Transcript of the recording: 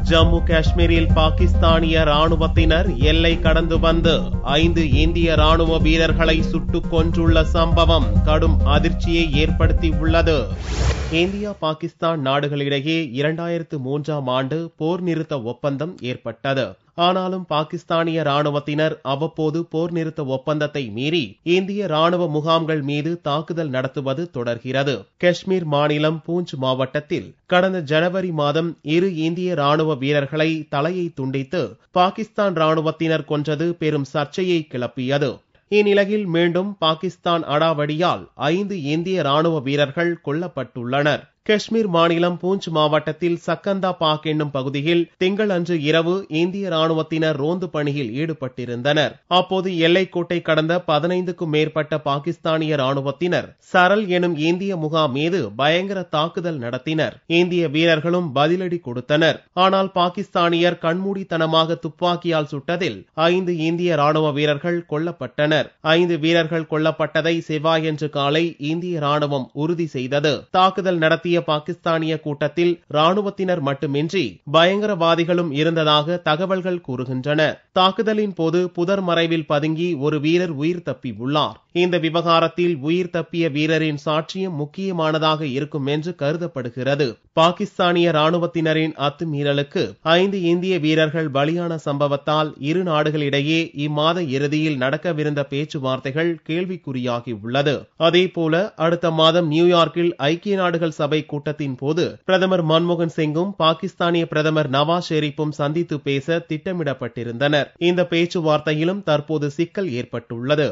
ஜம்மு காஷ்மீரில் பாகிஸ்தானிய ராணுவத்தினர் எல்லை கடந்து வந்து 5 இந்திய ராணுவ வீரர்களை சுட்டுக் கொன்றுள்ள சம்பவம் கடும் அதிர்ச்சியை ஏற்படுத்தியுள்ளது. இந்தியா பாகிஸ்தான் நாடுகளிடையே 2003ஆம் ஆண்டு போர் நிறுத்த ஒப்பந்தம் ஏற்பட்டது. ஆனாலும் பாகிஸ்தானிய ராணுவத்தினர் அவ்வப்போது போர் நிறுத்த ஒப்பந்தத்தை மீறி இந்திய ராணுவ முகாம்கள் மீது தாக்குதல் நடத்துவது தொடர்கிறது. காஷ்மீர் மாநிலம் பூஞ்ச் மாவட்டத்தில் கடந்த ஜனவரி மாதம் 2 இந்திய ராணுவ வீரர்களை தலையை துண்டித்து பாகிஸ்தான் ராணுவத்தினர் கொன்றது பெரும் சர்ச்சையை கிளப்பியது. இந்நிலையில் மீண்டும் பாகிஸ்தான் அடாவடியால் 5 இந்திய ராணுவ வீரர்கள் கொல்லப்பட்டுள்ளனர். காஷ்மீர் மாநிலம் பூஞ்ச் மாவட்டத்தில் சக்கந்தா பாக் என்னும் பகுதியில் திங்களன்று இரவு இந்திய ராணுவத்தினர் ரோந்து பணியில் ஈடுபட்டிருந்தனர். அப்போது எல்லைக்கோட்டை கடந்த 15க்கும் மேற்பட்ட பாகிஸ்தானிய ராணுவத்தினர் சரல் எனும் இந்திய முகாம் மீது பயங்கர தாக்குதல் நடத்தினர். இந்திய வீரர்களும் பதிலடி கொடுத்தனர். ஆனால் பாகிஸ்தானியர் கண்மூடித்தனமாக துப்பாக்கியால் சுட்டதில் 5 இந்திய ராணுவ வீரர்கள் கொல்லப்பட்டனர். 5 வீரர்கள் கொல்லப்பட்டதை செவ்வாயன்று காலை இந்திய ராணுவம் உறுதி செய்தது. தாக்குதல் நடத்திய பாகிஸ்தானிய கூட்டத்தில் ராணுவத்தினர் மட்டுமின்றி பயங்கரவாதிகளும் இருந்ததாக தகவல்கள் கூறுகின்றன. தாக்குதலின் போது புதர் மறைவில் பதுங்கி ஒரு வீரர் உயிர் தப்பியுள்ளார். இந்த விவகாரத்தில் உயிர் தப்பிய வீரரின் சாட்சியம் முக்கியமானதாக இருக்கும் என்று கருதப்படுகிறது. பாகிஸ்தானிய ராணுவத்தினரின் அத்துமீறலுக்கு 5 இந்திய வீரர்கள் பலியான சம்பவத்தால் இரு நாடுகளிடையே இம்மாத இறுதியில் நடக்கவிருந்த பேச்சுவார்த்தைகள் கேள்விக்குறியாகியுள்ளது. அதேபோல அடுத்த மாதம் நியூயார்க்கில் ஐக்கிய நாடுகள் சபை கூட்டத்தின் போது பிரதமர் மன்மோகன் சிங்கும் பாகிஸ்தானிய பிரதமர் நவாஸ் ஷெரீப்பும் சந்தித்து பேச திட்டமிடப்பட்டிருந்தனர். இந்த பேச்சுவார்த்தையிலும் தற்போது சிக்கல் ஏற்பட்டுள்ளது.